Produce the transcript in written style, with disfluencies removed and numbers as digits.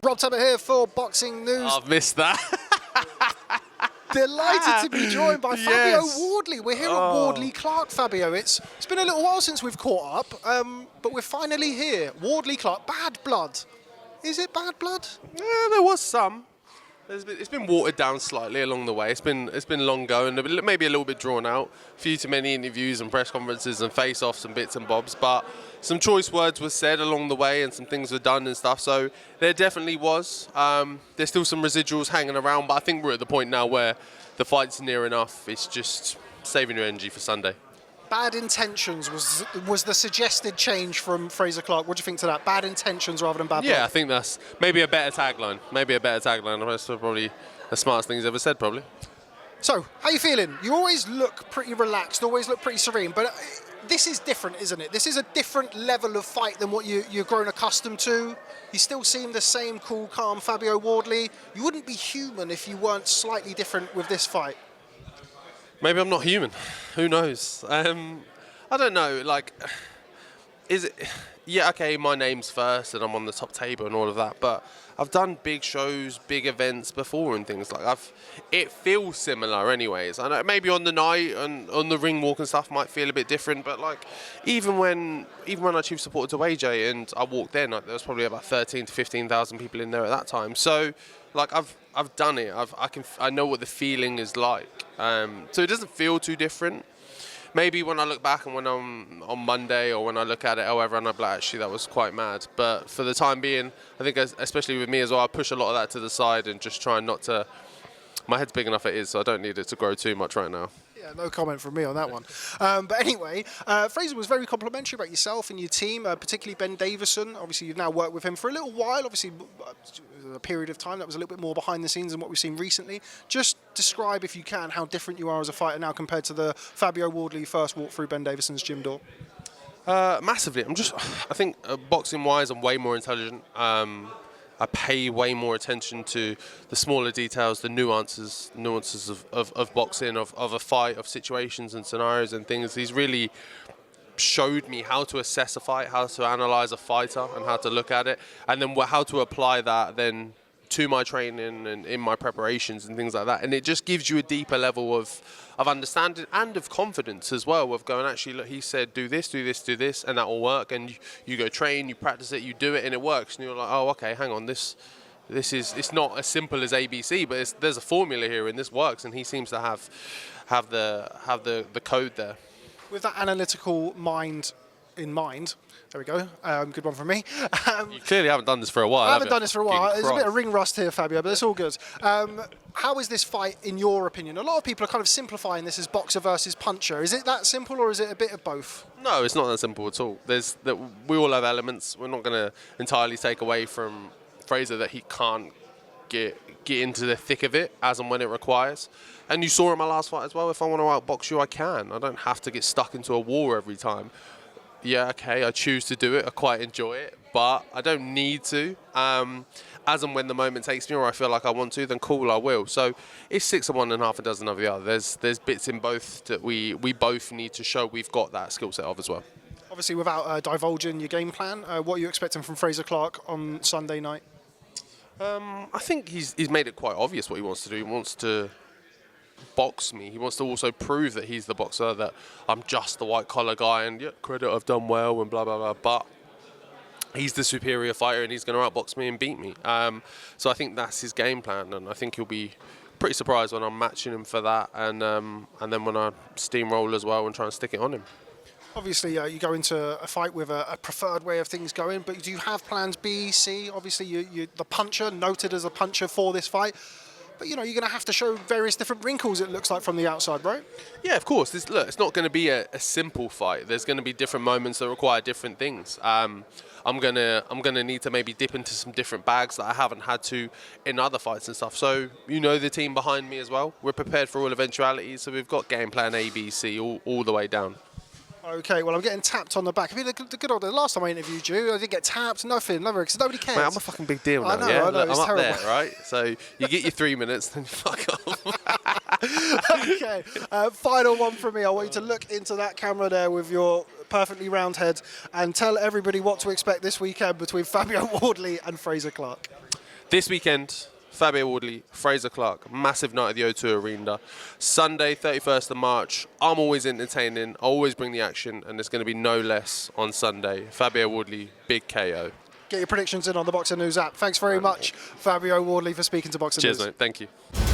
Rob Tebbutt here for Boxing News. I've missed that. Delighted to be joined by Fabio Wardley. We're here at Wardley Clarke, Fabio. It's been a little while since we've caught up, but we're finally here. Wardley Clarke, bad blood. Is it bad blood? Yeah, there was some. It's been watered down slightly along the way. It's been long going, maybe a little bit drawn out. A few too many interviews and press conferences and face-offs and bits and bobs, but some choice words were said along the way and some things were done and stuff. So there definitely was. There's still some residuals hanging around, but I think we're at the point now where the fight's near enough. It's just saving your energy for Sunday. Bad intentions was the suggested change from Frazer Clarke. What do you think to that? Bad intentions rather than bad blood? Yeah, I think that's maybe a better tagline. That's probably the smartest thing he's ever said, probably. So, how you feeling? You always look pretty relaxed, always look pretty serene, but this is different, isn't it? This is a different level of fight than what you've grown accustomed to. You still seem the same cool, calm Fabio Wardley. You wouldn't be human if you weren't slightly different with this fight. Maybe I'm not human. Who knows? I don't know. Like, is it? Yeah, okay. My name's first, and I'm on the top table and all of that. But I've done big shows, big events before, and things like it feels similar, anyways. I know maybe on the night and on the ring walk and stuff might feel a bit different. But like, even when I chief supporter to AJ and I walked in, like, there was probably about 13 to 15,000 people in there at that time. So, like, I've done it. I know what the feeling is like. So it doesn't feel too different. Maybe when I look back and when I'm on Monday or when I look at it, however, and I'm like, actually, that was quite mad. But for the time being, I think, especially with me as well, I push a lot of that to the side and just try not to. My head's big enough it is, so I don't need it to grow too much right now. Yeah, no comment from me on that one. But anyway, Frazer was very complimentary about yourself and your team, particularly Ben Davison. Obviously, you've now worked with him for a little while. Obviously, a period of time that was a little bit more behind the scenes than what we've seen recently. Just describe, if you can, how different you are as a fighter now compared to the Fabio Wardley first walk through Ben Davison's gym door. Massively. I think boxing-wise, I'm way more intelligent. I pay way more attention to the smaller details, the nuances of boxing, of a fight, of situations and scenarios and things. He's really showed me how to assess a fight, how to analyze a fighter and how to look at it, and then how to apply that then to my training and in my preparations and things like that. And it just gives you a deeper level of understanding and of confidence as well, of going, actually, look, he said do this, and that will work. And you go train, you practice it, you do it, and it works. And you're like, oh, okay, hang on, this is, it's not as simple as ABC, but there's a formula here, and this works. And he seems to have the code there. With that analytical mind in mind, there we go. Good one from me. You clearly haven't done this for a while. I haven't done this for a while. There's a bit of ring rust here, Fabio, but it's all good. How is this fight, in your opinion? A lot of people are kind of simplifying this as boxer versus puncher. Is it that simple, or is it a bit of both? No, it's not that simple at all. We all have elements. We're not going to entirely take away from Frazer that he can't get into the thick of it as and when it requires. And you saw in my last fight as well, if I want to outbox you, I can. I don't have to get stuck into a war every time. Yeah, okay, I choose to do it. I quite enjoy it, but I don't need to. As and when the moment takes me, or I feel like I want to, then cool, I will. So it's 6 of one and half a dozen of the other. There's bits in both that we both need to show we've got that skill set of as well. Obviously, without divulging your game plan, what are you expecting from Frazer Clarke on Sunday night? I think he's made it quite obvious what he wants to do. He wants to box me. He wants to also prove that he's the boxer, that I'm just the white collar guy, and yeah, credit, I've done well and blah blah blah, but he's the superior fighter and he's going to outbox me and beat me. So I think that's his game plan, and I think he'll be pretty surprised when I'm matching him for that, and then when I steamroll as well and try and stick it on him. Obviously, you go into a fight with a preferred way of things going, but do you have plans B, C? Obviously, you're the puncher, noted as a puncher for this fight. But, you're going to have to show various different wrinkles, it looks like, from the outside, right? Yeah, of course. Look, it's not going to be a simple fight. There's going to be different moments that require different things. I'm gonna need to maybe dip into some different bags that I haven't had to in other fights and stuff. So, the team behind me as well. We're prepared for all eventualities, so we've got game plan A, B, C, all the way down. Okay, well, I'm getting tapped on the back. I mean, the good old, the last time I interviewed you, I didn't get tapped, nothing, because nobody cares. Mate, I'm a fucking big deal now. I know, Look, it's I'm terrible. up there, right? So you get your 3 minutes, then you fuck off. Okay, final one from me. I want you to look into that camera there with your perfectly round head and tell everybody what to expect this weekend between Fabio Wardley and Frazer Clarke. This weekend, Fabio Wardley, Frazer Clarke, massive night at the O2 Arena. Sunday, 31st of March. I'm always entertaining, I always bring the action, and there's going to be no less on Sunday. Fabio Wardley, big KO. Get your predictions in on the Boxing News app. Thanks very much, Fabio Wardley, for speaking to Boxing News. Cheers, mate. Thank you.